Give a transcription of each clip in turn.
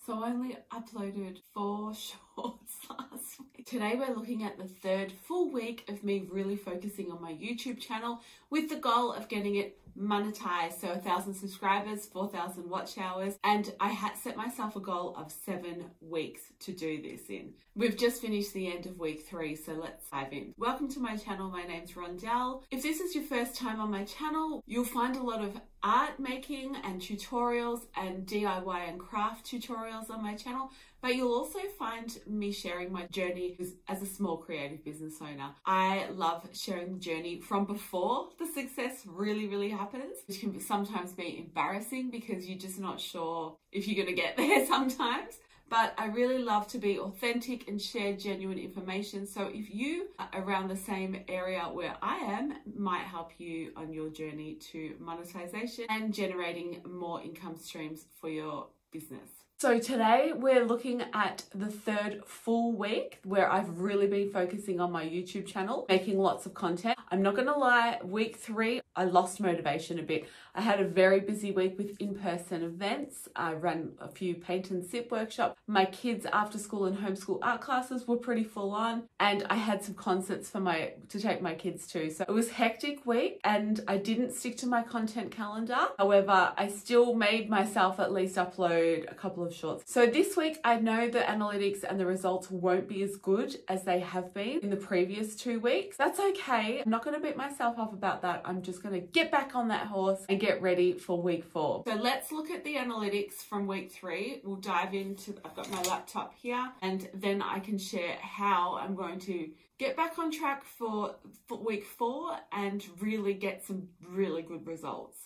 So I only uploaded 4 shorts last week. Today we're looking at the 3rd full week of me really focusing on my YouTube channel with the goal of getting it monetized. So 1,000 subscribers, 4,000 watch hours, and I had set myself a goal of 7 weeks to do this in. We've just finished the end of week 3, so let's dive in. Welcome to my channel. My name's Rondell. If this is your first time on my channel, you'll find a lot of art making and tutorials and DIY and craft tutorials on my channel, but you'll also find me sharing my journey as a small creative business owner. I love sharing the journey from before the success really happens, which can sometimes be embarrassing because you're just not sure if you're going to get there sometimes. But I really love to be authentic and share genuine information. So if you are around the same area where I am, might help you on your journey to monetization and generating more income streams for your business. So today we're looking at the 3rd full week where I've really been focusing on my YouTube channel, making lots of content. I'm not gonna lie, week 3, I lost motivation a bit. I had a very busy week with in-person events. I ran a few paint and sip workshops. My kids' after school and homeschool art classes were pretty full on, and I had some concerts to take my kids to. So it was a hectic week and I didn't stick to my content calendar. However, I still made myself at least upload a couple of shorts. So this week, I know the analytics and the results won't be as good as they have been in the previous 2 weeks. That's okay. I'm not going to beat myself up about that. I'm just going to get back on that horse and get ready for week 4. So let's look at the analytics from week 3. We'll dive into, I've got my laptop here, and then I can share how I'm going to get back on track for week 4 and really get some really good results.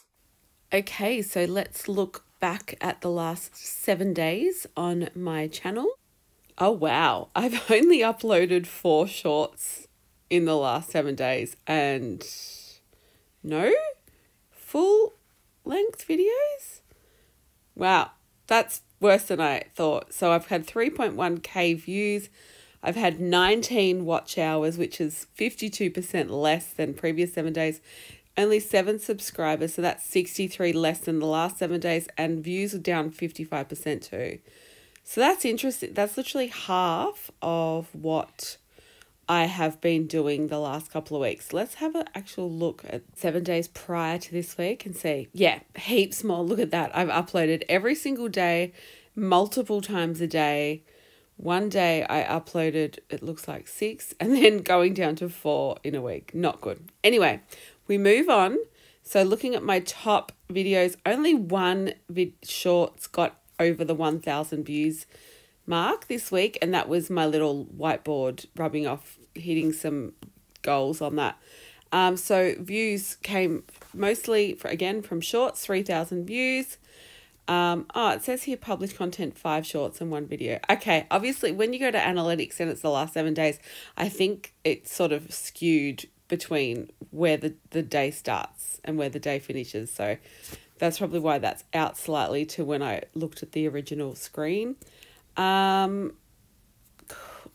Okay, so let's look back at the last 7 days on my channel. Oh wow, I've only uploaded 4 shorts in the last 7 days and no full length videos. Wow, that's worse than I thought. So I've had 3.1k views. I've had 19 watch hours, which is 52% less than previous 7 days. Only 7 subscribers, so that's 63 less than the last 7 days, and views are down 55% too. So that's interesting. That's literally half of what I have been doing the last couple of weeks. Let's have an actual look at 7 days prior to this week and see. Yeah, heaps more. Look at that. I've uploaded every single day, multiple times a day. One day I uploaded, it looks like 6, and then going down to 4 in a week. Not good. Anyway, we move on. So looking at my top videos, only one shorts got over the 1,000 views mark this week, and that was my little whiteboard rubbing off, hitting some goals on that. So views came mostly, again, from shorts, 3,000 views. It says here published content 5 shorts and 1 video. Okay, obviously when you go to analytics and it's the last 7 days, I think it's sort of skewed between where the day starts and where the day finishes. So that's probably why that's out slightly to when I looked at the original screen.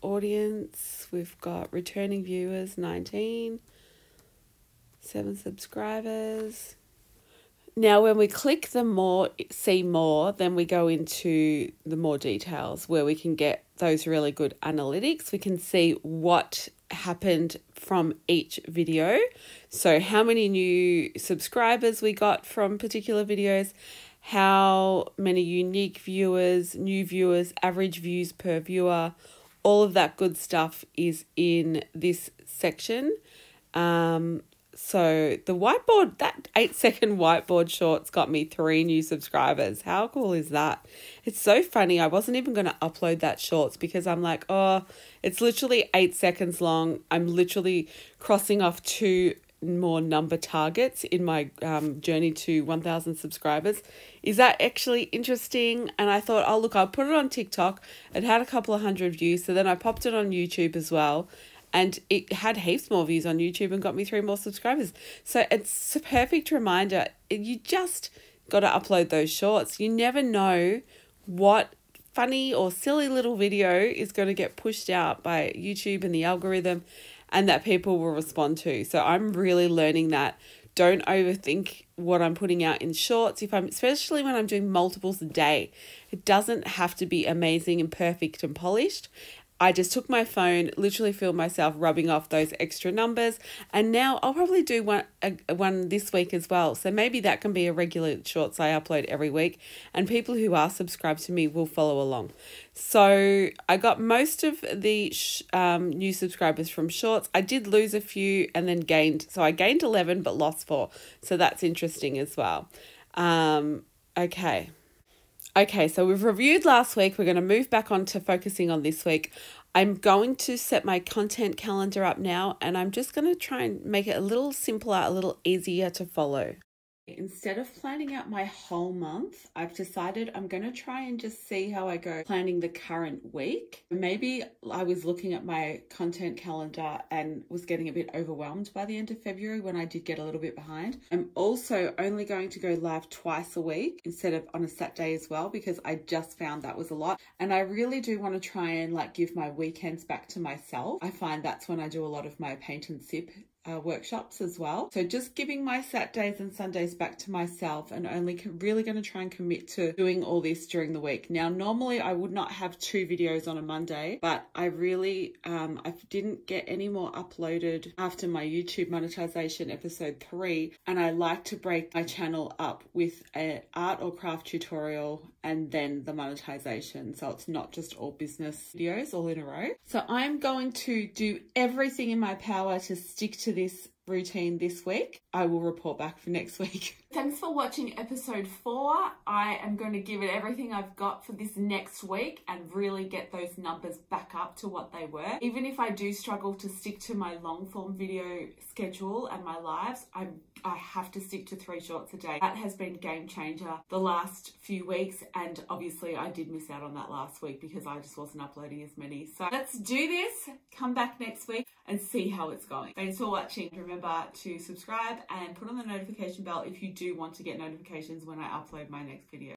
Audience, we've got returning viewers, 19, 7 subscribers. Now, when we click the see more, then we go into the more details where we can get those really good analytics. We can see what happened from each video. So how many new subscribers we got from particular videos, how many unique viewers, new viewers, average views per viewer, all of that good stuff is in this section. So the whiteboard, that 8-second whiteboard shorts got me 3 new subscribers. How cool is that? It's so funny. I wasn't even going to upload that shorts because I'm like, oh, it's literally 8 seconds long. I'm literally crossing off 2 more number targets in my journey to 1,000 subscribers. Is that actually interesting? And I thought, oh, look, I'll put it on TikTok. It had a couple of 100 views. So then I popped it on YouTube as well. And it had heaps more views on YouTube and got me 3 more subscribers. So it's a perfect reminder. You just got to upload those shorts. You never know what funny or silly little video is going to get pushed out by YouTube and the algorithm and that people will respond to. So I'm really learning that. don't overthink what I'm putting out in shorts, especially when I'm doing multiples a day. It doesn't have to be amazing and perfect and polished. I just took my phone, literally filmed myself rubbing off those extra numbers, and now I'll probably do one this week as well. So maybe that can be a regular shorts I upload every week, and people who are subscribed to me will follow along. So I got most of the new subscribers from shorts. I did lose a few and then gained. So I gained 11 but lost 4. So that's interesting as well. Okay, so we've reviewed last week. We're going to move back on to focusing on this week. I'm going to set my content calendar up now, and I'm just going to try and make it a little simpler, a little easier to follow. Instead of planning out my whole month, I've decided I'm going to try and just see how I go planning the current week. Maybe I was looking at my content calendar and was getting a bit overwhelmed by the end of February when I did get a little bit behind. I'm also only going to go live twice a week instead of on a Saturday as well, because I just found that was a lot. And I really do want to try and give my weekends back to myself. I find that's when I do a lot of my paint and sip workshops as well. So just giving my Saturdays and Sundays back to myself, and only really going to try and commit to doing all this during the week. Now, normally I would not have 2 videos on a Monday, but I really, I didn't get any more uploaded after my YouTube monetization episode 3. And I like to break my channel up with an art or craft tutorial and then the monetization. So it's not just all business videos all in a row. So I'm going to do everything in my power to stick to this routine this week. I will report back for next week. Thanks for watching episode 4. I am going to give it everything I've got for this next week and really get those numbers back up to what they were. Even if I do struggle to stick to my long form video schedule and my lives, I have to stick to 3 shorts a day. That has been game changer the last few weeks, and obviously I did miss out on that last week because I just wasn't uploading as many. So let's do this. Come back next week and see how it's going. Thanks for watching. Remember to subscribe and put on the notification bell if you do want to get notifications when I upload my next video.